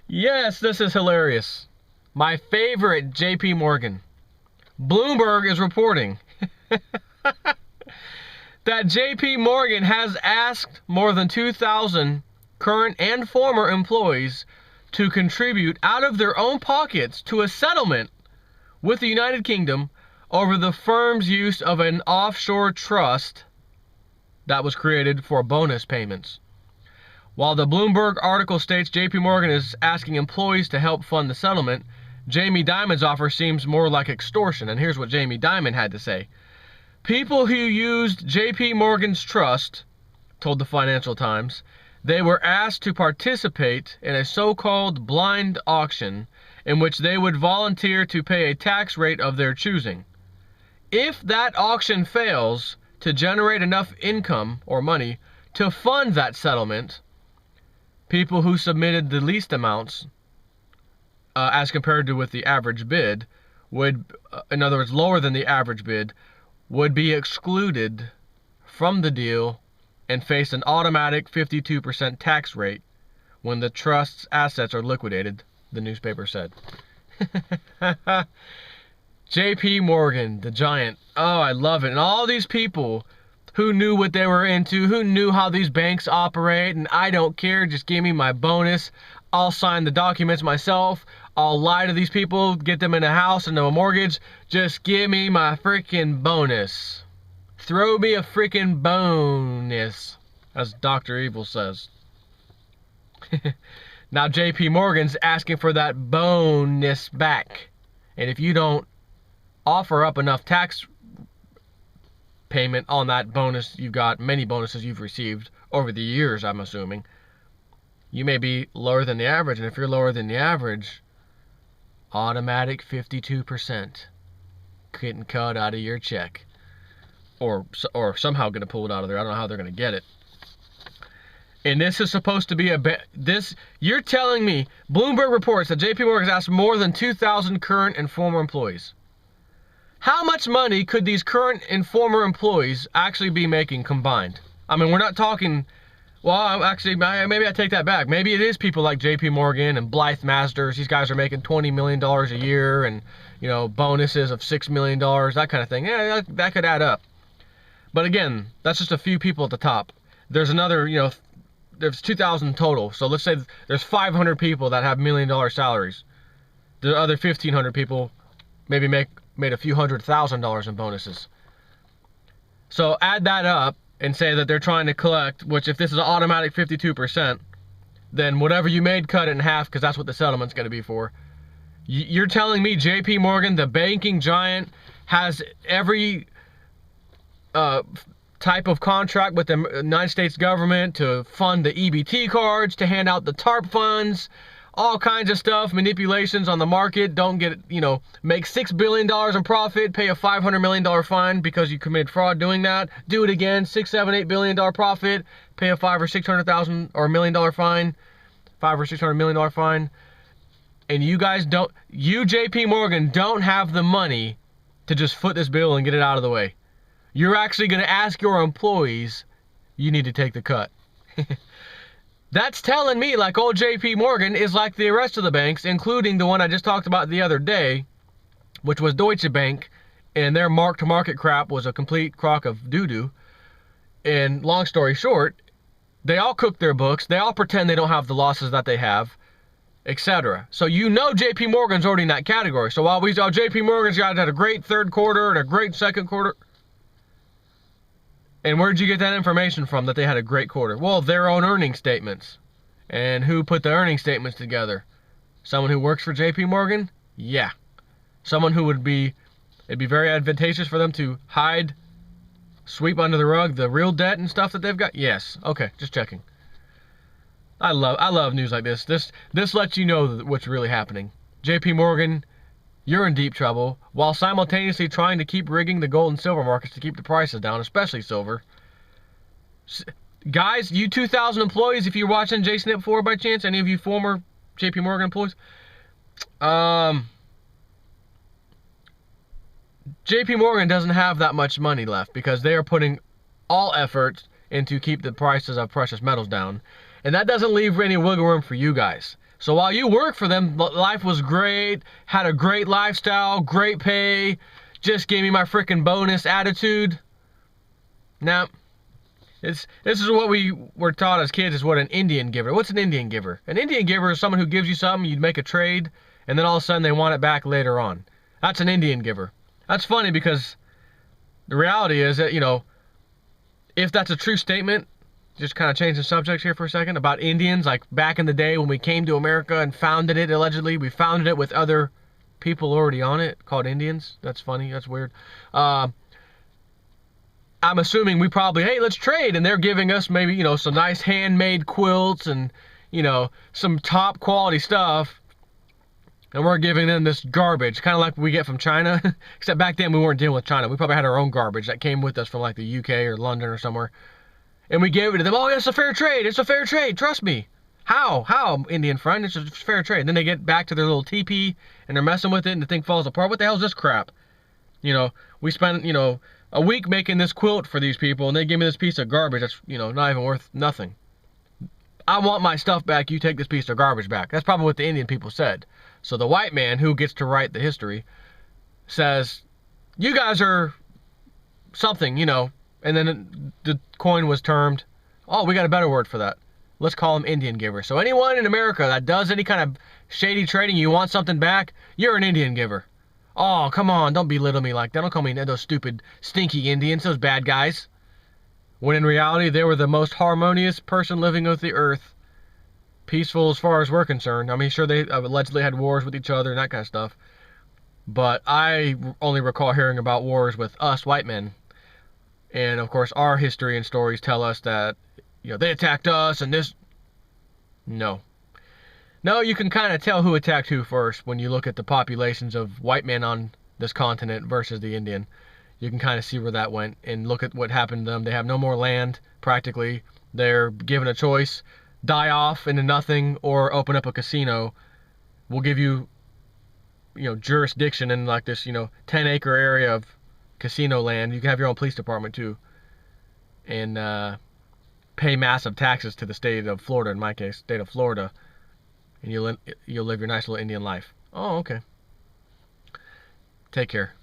Yes, this is hilarious. My favorite, JP Morgan. Bloomberg is reporting that JP Morgan has asked more than 2,000 current and former employees to contribute out of their own pockets to a settlement with the United Kingdom over the firm's use of an offshore trust that was created for bonus payments. While the Bloomberg article states JP Morgan is asking employees to help fund the settlement, Jamie Dimon's offer seems more like extortion, and here's what Jamie Dimon had to say. People who used JP Morgan's trust told the Financial Times they were asked to participate in a so-called blind auction in which they would volunteer to pay a tax rate of their choosing. If that auction fails to generate enough income or money to fund that settlement, people who submitted the least amounts as compared to with the average bid would, in other words, lower than the average bid, would be excluded from the deal and face an automatic 52% tax rate when the trust's assets are liquidated, the newspaper said. JP Morgan, the giant. Oh, I love it. And all these people who knew what they were into, who knew how these banks operate, and I don't care, just give me my bonus. I'll sign the documents myself. I'll lie to these people, get them in a house and a mortgage. Just give me my freaking bonus. Throw me a freaking bonus, as Dr. Evil says. Now JP Morgan's asking for that bonus back. And if you don't offer up enough tax payment on that bonus you've got, many bonuses you've received over the years, I'm assuming, you may be lower than the average. And if you're lower than the average, automatic 52% getting cut out of your check. Or somehow going to pull it out of there. I don't know how they're going to get it. And this is supposed to be you're telling me, Bloomberg reports that JP Morgan has asked more than 2,000 current and former employees. How much money could these current and former employees actually be making combined? I mean, we're not talking, well, actually, maybe I take that back. Maybe it is people like JP Morgan and Blythe Masters. These guys are making $20 million a year and, you know, bonuses of $6 million, that kind of thing. Yeah, that could add up. But again, that's just a few people at the top. There's another, you know, there's 2,000 total. So let's say there's 500 people that have $1 million salaries. The other 1,500 people maybe made a few $100,000 in bonuses. So add that up and say that they're trying to collect, which if this is an automatic 52%, then whatever you made, cut it in half, because that's what the settlement's going to be for. You're telling me JP Morgan, the banking giant, has every type of contract with the United States government to fund the EBT cards, to hand out the TARP funds, all kinds of stuff, manipulations on the market, don't get, you know, make $6 billion in profit, pay a $500 million fine because you committed fraud doing that, do it again, $6, $7, $8 billion profit, pay a $500,000 or $600,000 or $1 million fine, $500 or $600 million fine, and you guys don't, you JP Morgan don't have the money to just foot this bill and get it out of the way. You're actually going to ask your employees, you need to take the cut. That's telling me like old JP Morgan is like the rest of the banks, including the one I just talked about the other day, which was Deutsche Bank, and their mark-to-market crap was a complete crock of doo-doo. And long story short, they all cook their books, they all pretend they don't have the losses that they have, etc. So you know JP Morgan's already in that category. So while we saw JP Morgan's guys had a great third quarter and a great second quarter, and where'd you get that information from that they had a great quarter? Well, their own earnings statements. And who put the earnings statements together? Someone who works for JP Morgan? Yeah. Someone who it'd be very advantageous for them to hide, sweep under the rug the real debt and stuff that they've got? Yes. Okay, just checking. I love news like this. This lets you know what's really happening. JP Morgan, you're in deep trouble, while simultaneously trying to keep rigging the gold and silver markets to keep the prices down, especially silver. Guys, you 2,000 employees, if you're watching JSNIP 4 by chance, any of you former JP Morgan employees, JP Morgan doesn't have that much money left because they are putting all effort into keep the prices of precious metals down. And that doesn't leave any wiggle room for you guys. So while you work for them, life was great, had a great lifestyle, great pay, just gave me my freaking bonus attitude. Now, this is what we were taught as kids, is what an Indian giver. What's an Indian giver? An Indian giver is someone who gives you something, you'd make a trade, and then all of a sudden they want it back later on. That's an Indian giver. That's funny because the reality is that, you know, if that's a true statement, just kind of change the subject here for a second, about Indians, like back in the day when we came to America and founded it, allegedly, we founded it with other people already on it, called Indians. That's funny, that's weird. I'm assuming we probably, hey, let's trade, and they're giving us maybe, you know, some nice handmade quilts and, you know, some top quality stuff, and we're giving them this garbage, kind of like we get from China, except back then we weren't dealing with China. We probably had our own garbage that came with us from like the UK or London or somewhere. And we gave it to them. Oh, it's a fair trade. It's a fair trade. Trust me. How, Indian friend? It's a fair trade. And then they get back to their little teepee and they're messing with it and the thing falls apart. What the hell is this crap? You know, we spent, you know, a week making this quilt for these people and they give me this piece of garbage that's, you know, not even worth nothing. I want my stuff back. You take this piece of garbage back. That's probably what the Indian people said. So the white man, who gets to write the history, says, you guys are something, you know. And then the coin was termed, oh, we got a better word for that. Let's call them Indian givers. So anyone in America that does any kind of shady trading, you want something back, you're an Indian giver. Oh, come on, don't belittle me like that. Don't call me those stupid, stinky Indians, those bad guys. When in reality, they were the most harmonious person living with the earth. Peaceful as far as we're concerned. I mean, sure, they allegedly had wars with each other and that kind of stuff. But I only recall hearing about wars with us white men. And of course, our history and stories tell us that, you know, they attacked us and this. No. No, you can kind of tell who attacked who first when you look at the populations of white men on this continent versus the Indian. You can kind of see where that went and look at what happened to them. They have no more land, practically. They're given a choice: die off into nothing or open up a casino. We'll give you, you know, jurisdiction in like this, you know, 10-acre area of casino land. You can have your own police department too, and pay massive taxes to the state of Florida, in my case, state of Florida, and you'll live your nice little Indian life. Oh, okay. Take care.